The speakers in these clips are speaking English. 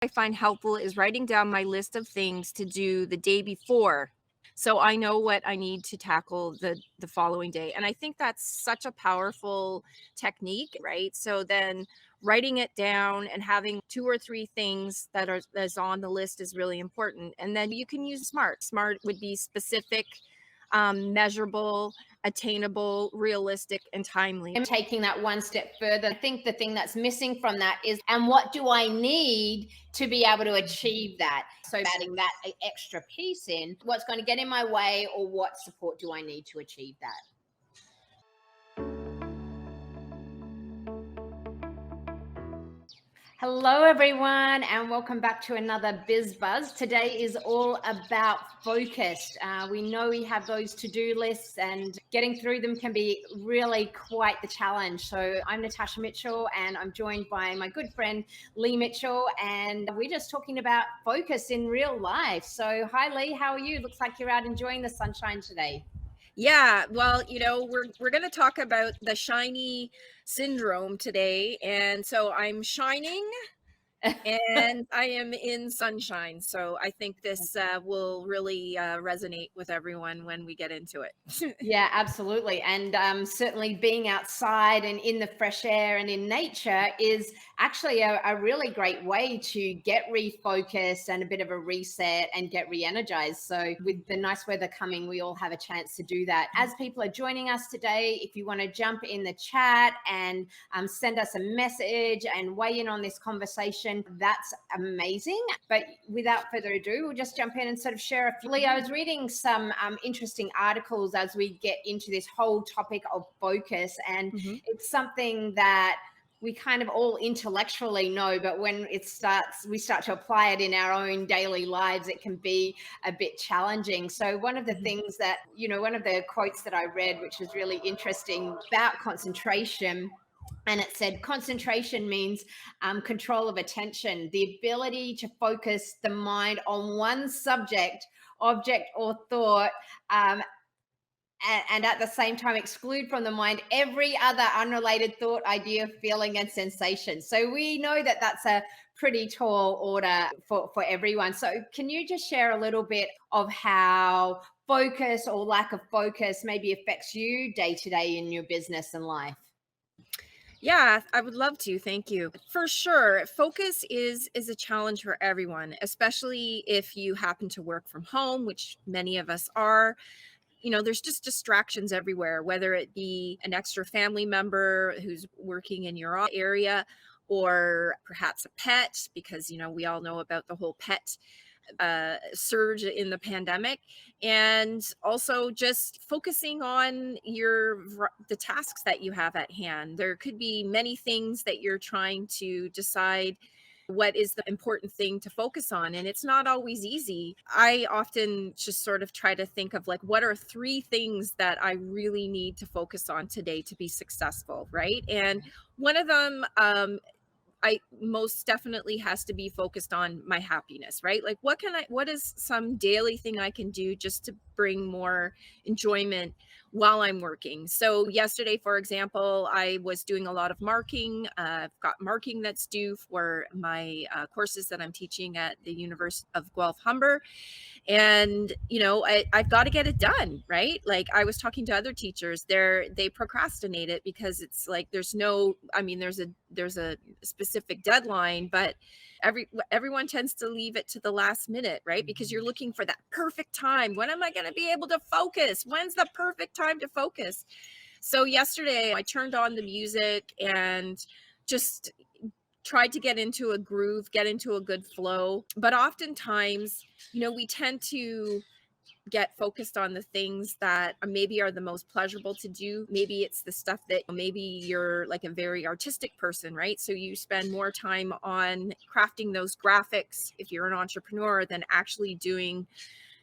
I find helpful is writing down my list of things to do the day before. So I know what I need to tackle the following day. And I think that's such a powerful technique, right? So then writing it down and having two or three things that's on the list is really important. And then you can use SMART. SMART would be specific, measurable, attainable, realistic, and timely. And taking that one step further, I think the thing that's missing from that is, and what do I need to be able to achieve that? So adding that extra piece in, what's going to get in my way, or what support do I need to achieve that? Hello, everyone, and welcome back to another Biz Buzz. Today is all about focus. We know we have those to-do lists, and getting through them can be really quite the challenge. So I'm Natasha Mitchell, and I'm joined by my good friend, Leigh Mitchell, and we're just talking about focus in real life. So hi, Leigh, how are you? Looks like you're out enjoying the sunshine today. Yeah, well, we're going to talk about the shiny syndrome today. And so I'm shining and I am in sunshine. So I think this will really resonate with everyone when we get into it. Yeah, absolutely. And certainly being outside and in the fresh air and in nature is actually a really great way to get refocused and a bit of a reset and get re-energized. So with the nice weather coming, we all have a chance to do that. As people are joining us today, if you want to jump in the chat and send us a message and weigh in on this conversation, that's amazing. But without further ado, we'll just jump in and sort of share a few. I was reading some interesting articles as we get into this whole topic of focus, and it's something that we kind of all intellectually know, but when we start to apply it in our own daily lives, it can be a bit challenging. So one of the things that, one of the quotes that I read, which was really interesting about concentration, and it said concentration means control of attention, the ability to focus the mind on one subject, object, or thought, and at the same time exclude from the mind every other unrelated thought, idea, feeling, and sensation. So we know that that's a pretty tall order for everyone. So can you just share a little bit of how focus or lack of focus maybe affects you day to day in your business and life? Yeah, I would love to. Thank you. For sure, focus is a challenge for everyone, especially if you happen to work from home, which many of us are. There's just distractions everywhere, whether it be an extra family member who's working in your area, or perhaps a pet, because, we all know about the whole pet surge in the pandemic, and also just focusing on the tasks that you have at hand. There could be many things that you're trying to decide what is the important thing to focus on, and it's not always easy. I often just sort of try to think of, like, what are three things that I really need to focus on today to be successful, right? And one of them, I most definitely has to be focused on my happiness, right? Like, what is some daily thing I can do just to bring more enjoyment while I'm working? So yesterday, for example, I was doing a lot of marking. I've got marking that's due for my courses that I'm teaching at the University of Guelph Humber. And I've got to get it done, right? Like, I was talking to other teachers, they procrastinate it because it's like there's a specific deadline, but everyone tends to leave it to the last minute, right? Because you're looking for that perfect time. When am I going to be able to focus? When's the perfect time to focus? So yesterday I turned on the music and just tried to get into a groove, get into a good flow. But oftentimes, we tend to get focused on the things that maybe are the most pleasurable to do. Maybe it's the stuff that maybe you're like a very artistic person, right? So you spend more time on crafting those graphics if you're an entrepreneur than actually doing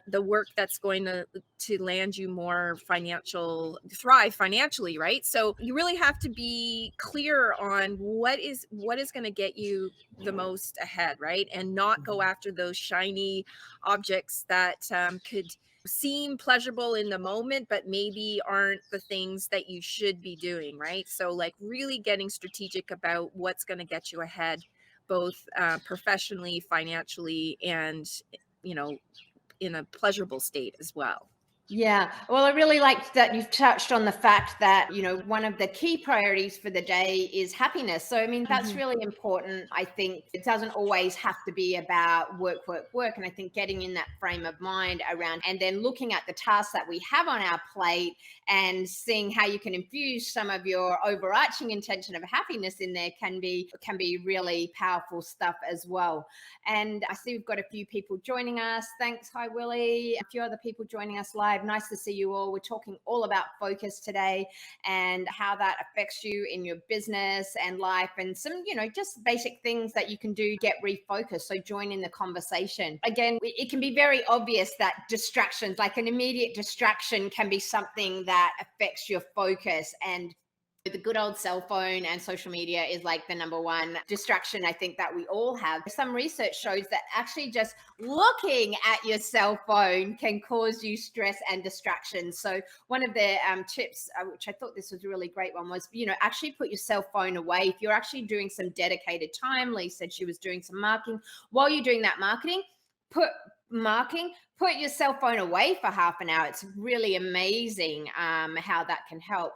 the work that's going to land you more thrive financially, right? So you really have to be clear on what is going to get you the most ahead, right? And not go after those shiny objects that could seem pleasurable in the moment, but maybe aren't the things that you should be doing, right? So, like, really getting strategic about what's going to get you ahead both professionally, financially, and, you know, in a pleasurable state as well. Yeah. Well, I really liked that you've touched on the fact that, one of the key priorities for the day is happiness. So, I mean, that's Mhm. really important. I think it doesn't always have to be about work, work, work. And I think getting in that frame of mind around and then looking at the tasks that we have on our plate and seeing how you can infuse some of your overarching intention of happiness in there can be really powerful stuff as well. And I see we've got a few people joining us. Thanks. Hi, Willie. A few other people joining us live. Nice to see you all. We're talking all about focus today and how that affects you in your business and life, and some, just basic things that you can do to get refocused. So join in the conversation. Again, it can be very obvious that distractions, like an immediate distraction, can be something that affects your focus. And the good old cell phone and social media is like the number one distraction I think that we all have. Some research shows that actually just looking at your cell phone can cause you stress and distraction. So one of the tips, which I thought this was a really great one, was, actually put your cell phone away. If you're actually doing some dedicated time, Leigh said she was doing some marketing. While you're doing that put put your cell phone away for half an hour. It's really amazing how that can help.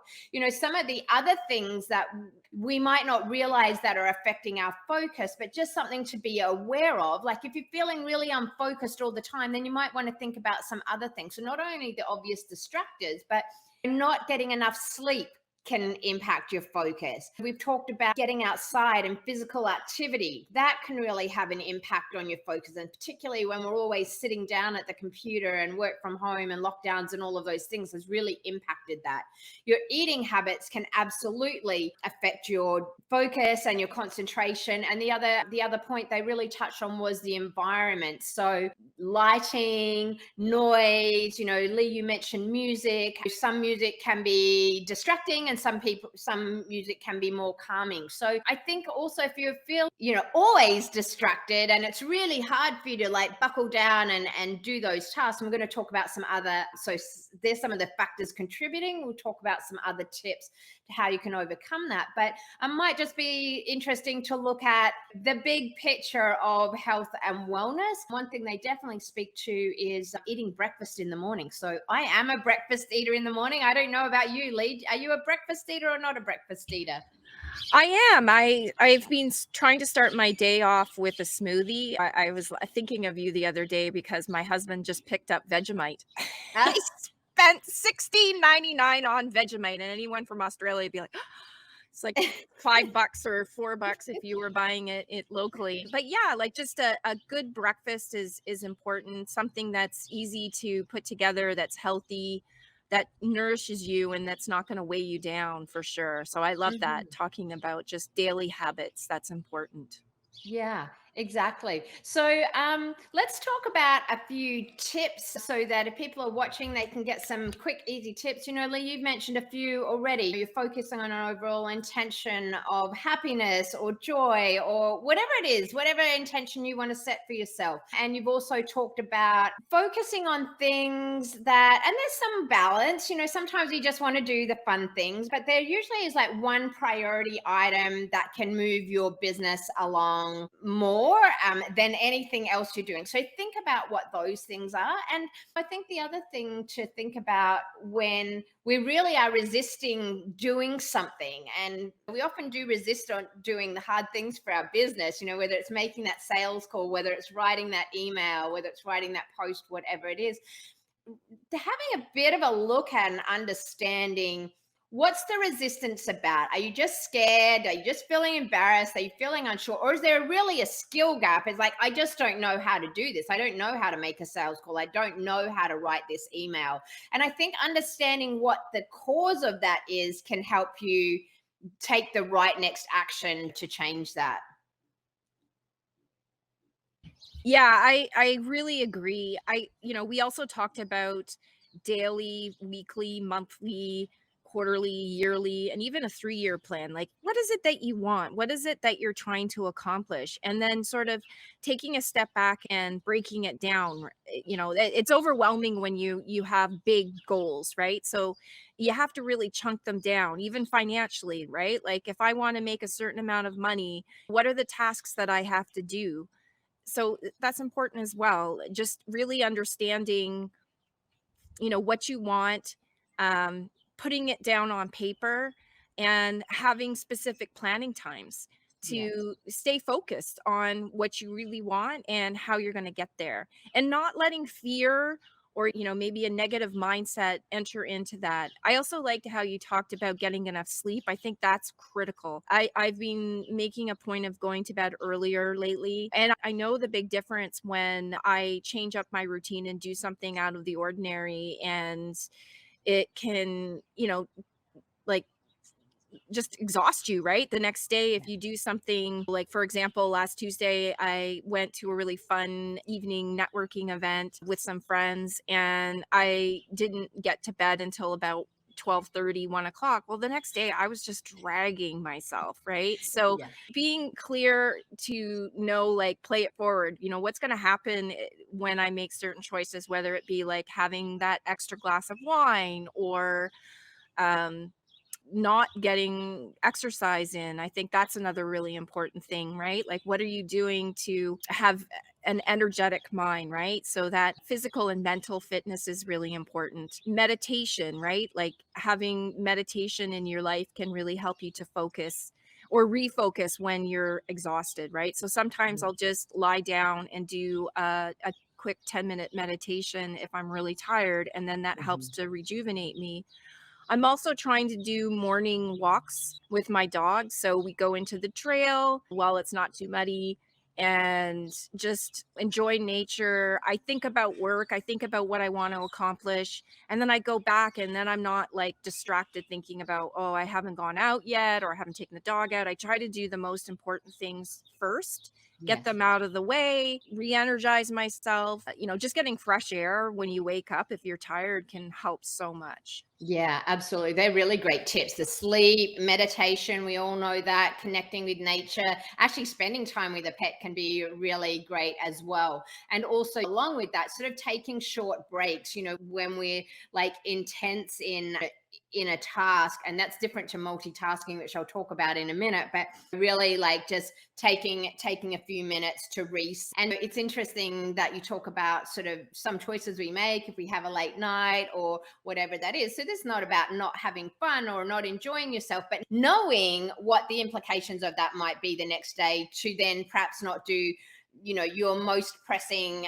Some of the other things that we might not realize that are affecting our focus, but just something to be aware of. Like if you're feeling really unfocused all the time, then you might want to think about some other things. So not only the obvious distractors, but not getting enough sleep can impact your focus. We've talked about getting outside and physical activity. That can really have an impact on your focus. And particularly when we're always sitting down at the computer and work from home and lockdowns and all of those things has really impacted that. Your eating habits can absolutely affect your focus and your concentration. And the other point they really touched on was the environment. So lighting, noise, Leigh, you mentioned music. Some music can be distracting and some music can be more calming. So I think also if you feel, always distracted and it's really hard for you to like buckle down and do those tasks, I'm going to talk about some other, so there's some of the factors contributing. We'll talk about some other tips to how you can overcome that. But it might just be interesting to look at the big picture of health and wellness. One thing they definitely speak to is eating breakfast in the morning. So I am a breakfast eater in the morning. I don't know about you, Leigh. Are you a breakfast eater or not a breakfast eater? I am. I've been trying to start my day off with a smoothie. I was thinking of you the other day because my husband just picked up Vegemite. He Ah, spent 16.99 on Vegemite, and anyone from Australia would be like, it's like $5 or $4 if you were buying it locally. But yeah, like just a good breakfast is important. Something that's easy to put together, that's healthy, that nourishes you, and that's not going to weigh you down for sure. So I love that, mhm. talking about just daily habits. That's important. Yeah, exactly. So let's talk about a few tips so that if people are watching, they can get some quick, easy tips. Leigh, you've mentioned a few already. You're focusing on an overall intention of happiness or joy or whatever it is, whatever intention you want to set for yourself. And you've also talked about focusing on things that, and there's some balance. Sometimes you just want to do the fun things, but there usually is like one priority item that can move your business along more than anything else you're doing. So think about what those things are. And I think the other thing to think about when we really are resisting doing something, and we often do resist on doing the hard things for our business, whether it's making that sales call, whether it's writing that email, whether it's writing that post, whatever it is, having a bit of a look at and understanding what's the resistance about. Are you just scared? Are you just feeling embarrassed? Are you feeling unsure? Or is there really a skill gap? It's like, I just don't know how to do this. I don't know how to make a sales call. I don't know how to write this email. And I think understanding what the cause of that is can help you take the right next action to change that. Yeah, I really agree. We also talked about daily, weekly, monthly, quarterly, yearly, and even a 3-year plan. Like, what is it that you want? What is it that you're trying to accomplish? And then sort of taking a step back and breaking it down. It's overwhelming when you have big goals, right? So you have to really chunk them down, even financially, right? Like, if I want to make a certain amount of money, what are the tasks that I have to do? So that's important as well. Just really understanding, what you want, um, putting it down on paper, and having specific planning times Yes. to stay focused on what you really want and how you're going to get there, and not letting fear or maybe a negative mindset enter into that. I also liked how you talked about getting enough sleep. I think that's critical. I've been making a point of going to bed earlier lately, and I know the big difference when I change up my routine and do something out of the ordinary, and it can, like, just exhaust you, right? The next day, if you do something like, for example, last Tuesday, I went to a really fun evening networking event with some friends, and I didn't get to bed until about 12:30, 1 o'clock. Well, the next day I was just dragging myself, right? So Yeah. being clear to know, like, play it forward, what's going to happen when I make certain choices, whether it be like having that extra glass of wine or um not getting exercise in. I think that's another really important thing, right? Like, what are you doing to have an energetic mind, right? So that physical and mental fitness is really important. Meditation, right? Like, having meditation in your life can really help you to focus or refocus when you're exhausted, right? So sometimes Yeah. I'll just lie down and do a quick 10-minute meditation if I'm really tired, and then that helps Mhm. to rejuvenate me. I'm also trying to do morning walks with my dog. So we go into the trail while it's not too muddy and just enjoy nature. I think about work, I think about what I want to accomplish, and then I go back, and then I'm not like distracted thinking about, oh, I haven't gone out yet or I haven't taken the dog out. I try to do the most important things first, get Yes. them out of the way, re-energize myself. Just getting fresh air when you wake up if you're tired can help so much. Yeah, absolutely. They're really great tips. The sleep, meditation, we all know that, connecting with nature, actually spending time with a pet can be really great as well. And also, along with that, sort of taking short breaks, when we're like intense in a task, and that's different to multitasking, which I'll talk about in a minute, but really like just taking a few minutes to reset. And it's interesting that you talk about sort of some choices we make if we have a late night or whatever that is. So this is not about not having fun or not enjoying yourself, but knowing what the implications of that might be the next day, to then perhaps not do your most pressing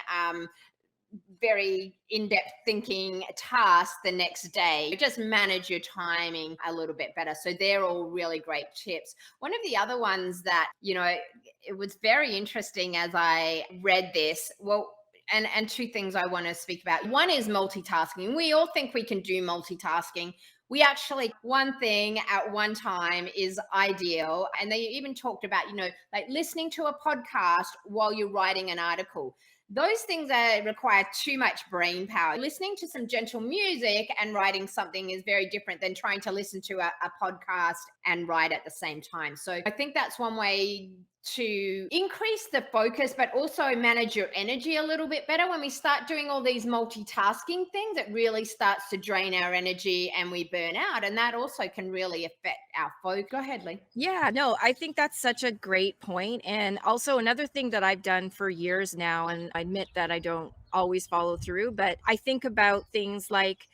very in-depth thinking task the next day. Just manage your timing a little bit better. So they're all really great tips. One of the other ones that it was very interesting as I read this. Well, and two things I want to speak about. One is multitasking. We all think we can do multitasking. We actually, one thing at one time is ideal. And they even talked about, like listening to a podcast while you're writing an article. Those things require too much brain power. Listening to some gentle music and writing something is very different than trying to listen to a podcast and write at the same time. So I think that's one way to increase the focus, but also manage your energy a little bit better. When we start doing all these multitasking things, it really starts to drain our energy and we burn out. And that also can really affect our focus. Go ahead, Lee. Yeah, no, I think that's such a great point. And also, another thing that I've done for years now, and I admit that I don't always follow through, but I think about things like,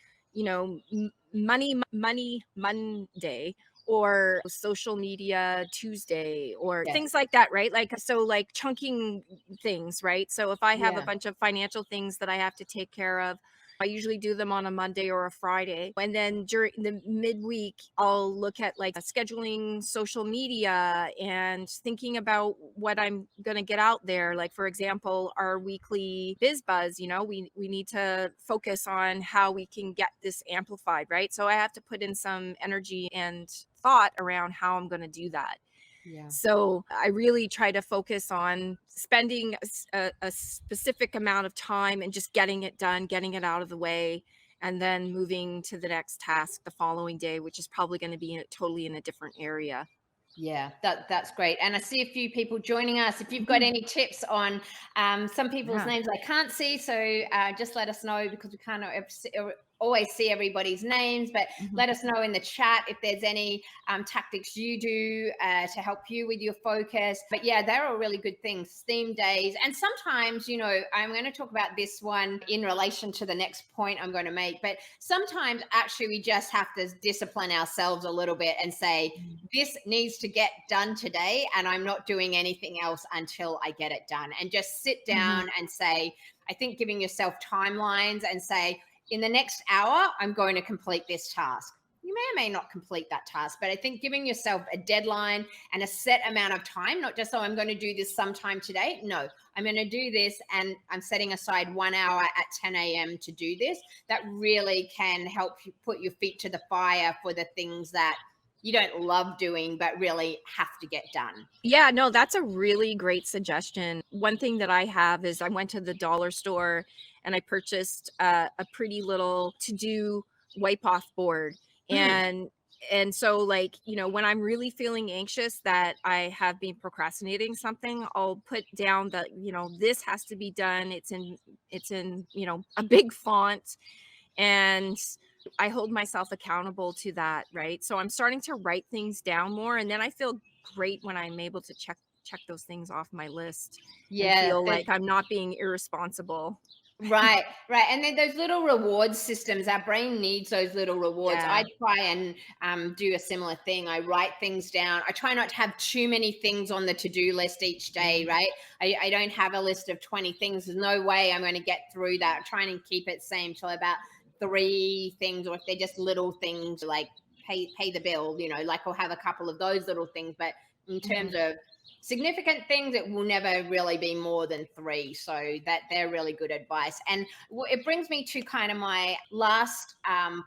money Monday, or social media Tuesday, or Yes. things like that, right? Like, so like chunking things, right? So if I have a Yeah. bunch of financial things that I have to take care of, I usually do them on a Monday or a Friday. And then during the midweek, I'll look at like scheduling social media and thinking about what I'm going to get out there. Like, for example, our weekly Biz Buzz, we need to focus on how we can get this amplified, right? So I have to put in some energy and thought around how I'm going to do that. Yeah. So I really try to focus on spending a specific amount of time and just getting it done, getting it out of the way, and then moving to the next task the following day, which is probably going to be totally in a different area. Yeah, that's great. And I see a few people joining us. If you've got Mhm. any tips on some people's Yeah. names I can't see, so just let us know, because we can't always see everybody's names. But Mhm. let us know in the chat if there's any tactics you do to help you with your focus. But yeah, they're all really good things. Theme days, and sometimes, I'm going to talk about this one in relation to the next point I'm going to make. But sometimes actually we just have to discipline ourselves a little bit and say, Mm. this needs to get done today, and I'm not doing anything else until I get it done. And just sit Mhm. down and say, I think giving yourself timelines and say, in the next hour, I'm going to complete this task. You may or may not complete that task, but I think giving yourself a deadline and a set amount of time, not just, oh, I'm going to do this sometime today. No, I'm going to do this, and I'm setting aside 1 hour at 10 a.m. to do this. That really can help you put your feet to the fire for the things that you don't love doing, but really have to get done. Yeah, no, that's a really great suggestion. One thing that I have is I went to the dollar store and I purchased a pretty little to-do wipe off board. Mm, And so like, when I'm really feeling anxious that I have been procrastinating something, I'll put down that, this has to be done. It's in, a big font, and I hold myself accountable to that, right? So I'm starting to write things down more, and then I feel great when I'm able to check those things off my list and yeah, feel like I'm not being irresponsible. right, right. And then those little reward systems, our brain needs those little rewards. I Yeah. try and do a similar thing. I write things down. I try not to have too many things on the to-do list each day, Mhm. right? I don't have a list of 20 things. There's no way I'm going to get through that. I try and keep it same till about 3 things, or if they're just little things like pay the bill, like I'll have a couple of those little things. But in terms Mhm. of significant things, it will never really be more than 3. So that they're really good advice. And it brings me to kind of my last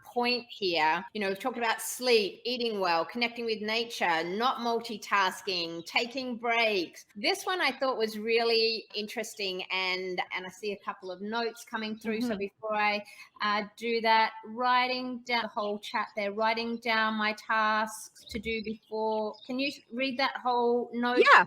point here. We've talked about sleep, eating well, connecting with nature, not multitasking, taking breaks. This one I thought was really interesting, and I see a couple of notes coming through. So Mhm. before I do that, writing down the whole chat there, writing down my tasks to do before. Can you read that whole note? Yeah.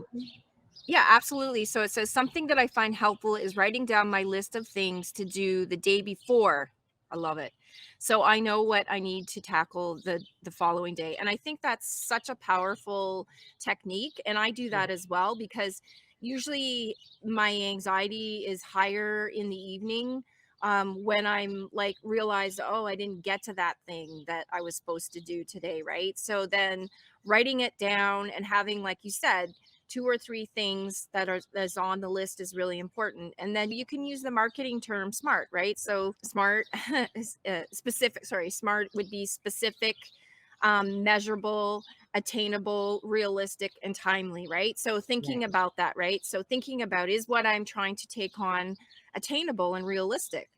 Yeah, absolutely. So it says something that I find helpful is writing down my list of things to do the day before. I love it. So I know what I need to tackle the following day. And I think that's such a powerful technique, and I do Yeah. that as well because usually my anxiety is higher in the evening, when I'm like realized, oh, I didn't get to that thing that I was supposed to do today, right? So then writing it down and having, like you said, 2 or 3 things that's on the list is really important. And then you can use the marketing term smart, right? So smart is specific. Sorry, smart would be specific, measurable, attainable, realistic, and timely, right? So thinking Yes. about that, right? So thinking about, is what I'm trying to take on attainable and realistic?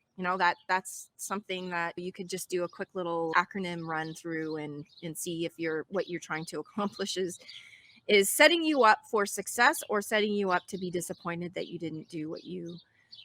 That's something that you could just do a quick little acronym run through and see if what you're trying to accomplish is setting you up for success or setting you up to be disappointed that you didn't do what you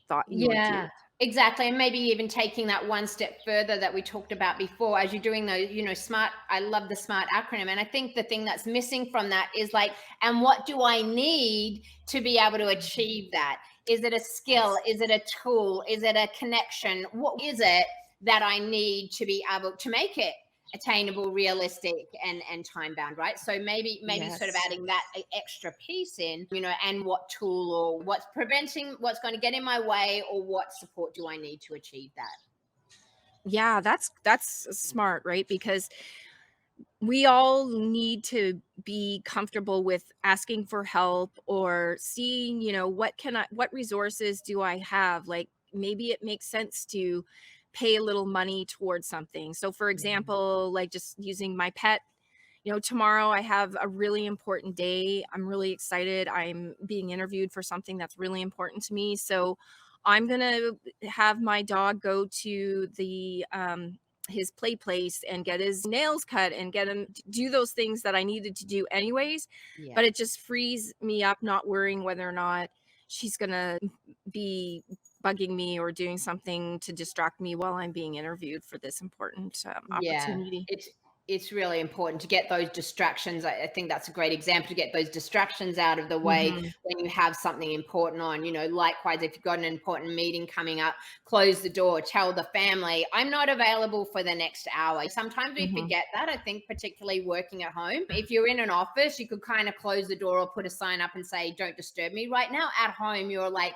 thought you would do. Yeah, exactly. And maybe even taking that one step further that we talked about before, as you're doing those, smart. I love the SMART acronym. And I think the thing that's missing from that is like, and what do I need to be able to achieve that? Is it a skill? Yes. Is it a tool? Is it a connection? What is it that I need to be able to make it attainable, realistic, and time bound, right? So maybe sort of Yes. adding that extra piece in, and what tool or what's going to get in my way, or what support do I need to achieve that. Yeah, that's smart, right? Because we all need to be comfortable with asking for help or seeing, what resources do I have? Like maybe it makes sense to pay a little money towards something. So for Yeah. example, like just using my pet, tomorrow I have a really important day. I'm really excited. I'm being interviewed for something that's really important to me. So I'm going to have my dog go to his play place and get his nails cut and get him to do those things that I needed to do anyways. Yeah. But it just frees me up not worrying whether or not she's going to be bugging me or doing something to distract me while I'm being interviewed for this important Yeah, opportunity. it's really important to get those distractions. I think that's a great example to get those distractions out of the way Hmm. when you have something important on. Likewise, if you've got an important meeting coming up, close the door, tell the family, I'm not available for the next hour. Sometimes we Hmm. forget that, I think, particularly working at home. If you're in an office, you could kind of close the door or put a sign up and say, don't disturb me. Right now, at home, you're like,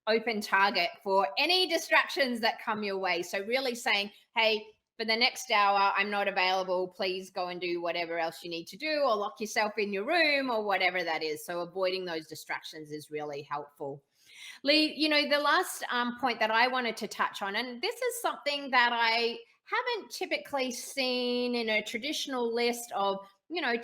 open target for any distractions that come your way. So really saying, hey, for the next hour, I'm not available. Please go and do whatever else you need to do, or lock yourself in your room, or whatever that is. So avoiding those distractions is really helpful. Leigh, the last point that I wanted to touch on, and this is something that I haven't typically seen in a traditional list of,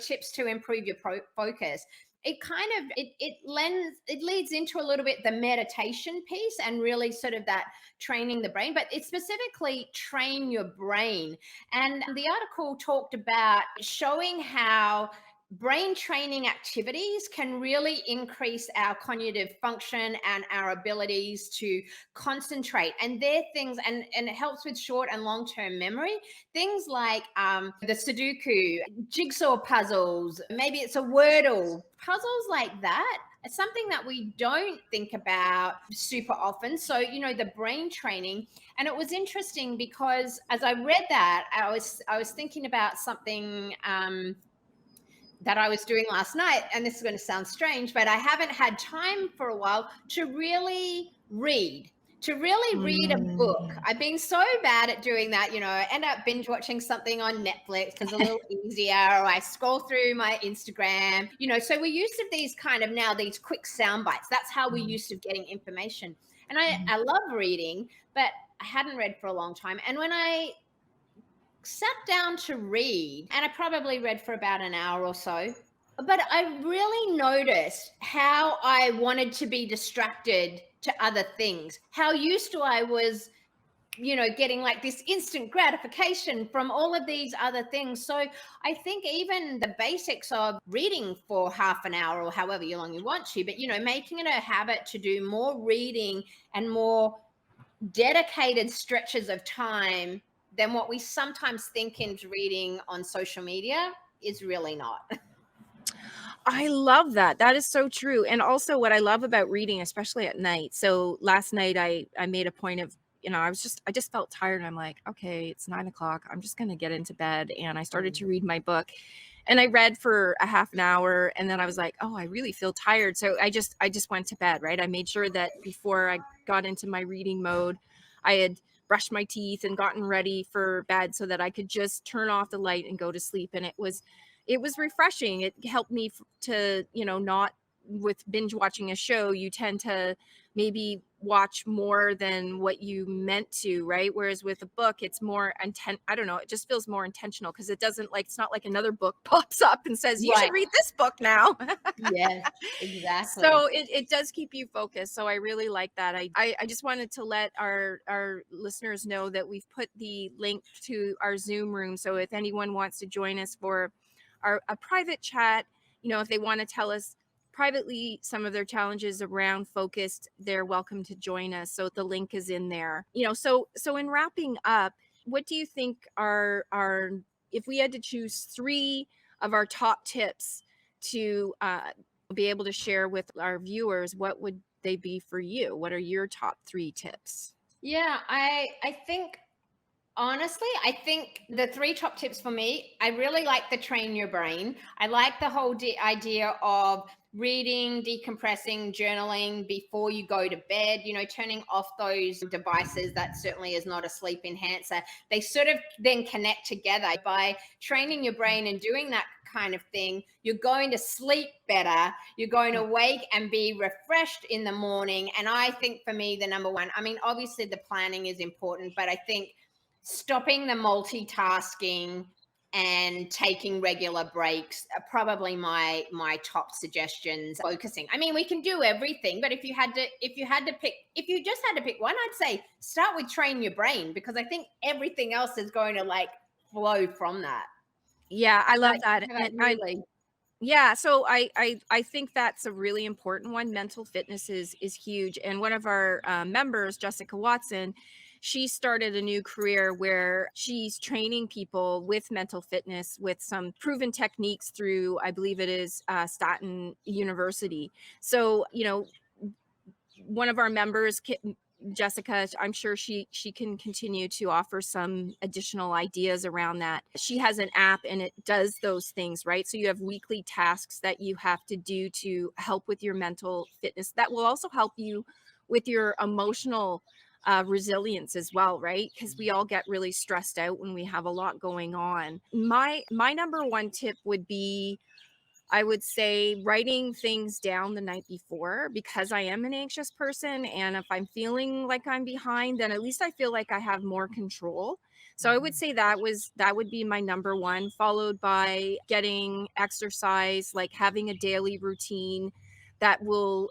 tips to improve your focus. It kind of it leads into a little bit the meditation piece and really sort of that training the brain, but it specifically train your brain. And the article talked about showing how brain training activities can really increase our cognitive function and our abilities to concentrate. And they're things, and it helps with short and long term memory. Things like the Sudoku, jigsaw puzzles, maybe it's a Wordle, puzzles like that. It's something that we don't think about super often. So, the brain training. And it was interesting because as I read that, I was thinking about something that I was doing last night. And this is going to sound strange, but I haven't had time for a while to really read. To really read a book. Mm. I've been so bad at doing that, I end up binge watching something on Netflix because it's a little easier, or I scroll through my Instagram, so we're used to these kind of now, these quick sound bites. That's how we're used to getting information. And I love reading, but I hadn't read for a long time. And when I sat down to read, and I probably read for about an hour or so, but I really noticed how I wanted to be distracted to other things, how used to I was, getting like this instant gratification from all of these other things. So I think even the basics of reading for half an hour or however long you want to, but making it a habit to do more reading and more dedicated stretches of time than what we sometimes think into reading on social media is really not. I love that. That is so true. And also what I love about reading, especially at night. So last night I made a point of, I just felt tired. And I'm like, okay, it's 9 o'clock. I'm just gonna get into bed. And I started Mm. to read my book. And I read for a half an hour, and then I was like, oh, I really feel tired. So I just went to bed, right? I made sure that before I got into my reading mode, I had brushed my teeth and gotten ready for bed so that I could just turn off the light and go to sleep. And it was refreshing. It helped me to, not with binge watching a show, you tend to maybe watch more than what you meant to, right? Whereas with a book, it's more intent. I don't know. It just feels more intentional because it doesn't like, it's not like another book pops up and says, you should Right. read this book now. Yes, exactly. So it does keep you focused. So I really like that. I just wanted to let our listeners know that we've put the link to our Zoom room. So if anyone wants to join us for a private chat, if they want to tell us privately some of their challenges around focused, they're welcome to join us. So the link is in there. So in wrapping up, what do you think are if we had to choose three of our top tips to be able to share with our viewers, what would they be for you? What are your top three tips? Yeah, I think honestly, I think the three top tips for me, I really like the train your brain. I like the whole idea of reading, decompressing, journaling before you go to bed, turning off those devices. That certainly is not a sleep enhancer. They sort of then connect together. By training your brain and doing that kind of thing, you're going to sleep better. You're going to wake and be refreshed in the morning. And I think for me, the number one, I mean, obviously the planning is important, but I think stopping the multitasking and taking regular breaks are probably my top suggestions. Focusing, I mean, we can do everything, but if you just had to pick one, I'd say start with train your brain, because I think everything else is going to like flow from that. Yeah, I How love about, that. how about And you, Lee? Yeah, so I think that's a really important one. Mental fitness is huge, and one of our members, Jessica Watson, she started a new career where she's training people with mental fitness with some proven techniques through, I believe it is Staten University. So one of our members, Jessica, I'm sure she can continue to offer some additional ideas around that. She has an app and it does those things, right? So you have weekly tasks that you have to do to help with your mental fitness. That will also help you with your emotional resilience as well, right? Because we all get really stressed out when we have a lot going on. My number one tip would be, I would say, writing things down the night before, because I am an anxious person. And if I'm feeling like I'm behind, then at least I feel like I have more control. So I would Mhm. say that would be my number one, followed by getting exercise, like having a daily routine that will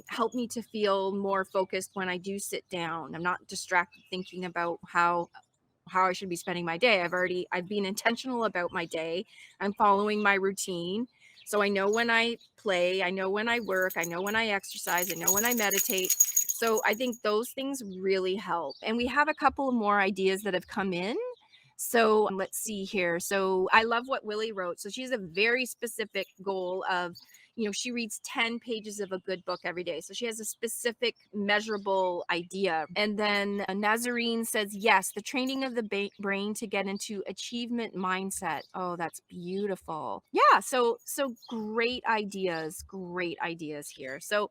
help me to feel more focused when I do sit down. I'm not distracted thinking about how I should be spending my day. I've been intentional about my day. I'm following my routine. So I know when I play, I know when I work, I know when I exercise, I know when I meditate. So I think those things really help. And we have a couple of more ideas that have come in. So let's see here. So I love what Willie wrote. So she has a very specific goal of, she reads 10 pages of a good book every day. So she has a specific measurable idea. And then Nazarene says, yes, the training of the brain to get into achievement mindset. Oh, that's beautiful. Yeah. So great ideas here. So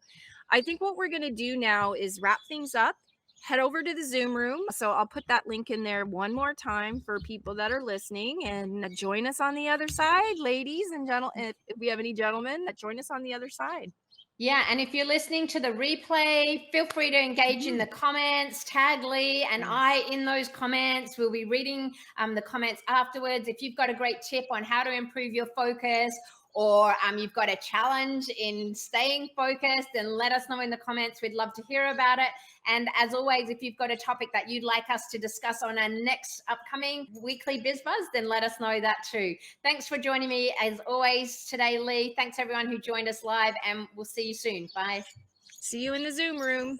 I think what we're going to do now is wrap things up, head over to the Zoom room. So I'll put that link in there one more time for people that are listening, and join us on the other side, ladies and gentlemen. If we have any gentlemen, join us on the other side. Yeah, and if you're listening to the replay, feel free to engage in Mhm. the comments, tag Leigh and I Yes. in those comments. We'll be reading the comments afterwards. If you've got a great tip on how to improve your focus, or you've got a challenge in staying focused, then let us know in the comments. We'd love to hear about it. And as always, if you've got a topic that you'd like us to discuss on our next upcoming weekly Biz Buzz, then let us know that too. Thanks for joining me as always today, Leigh. Thanks everyone who joined us live, and we'll see you soon. Bye. See you in the Zoom room.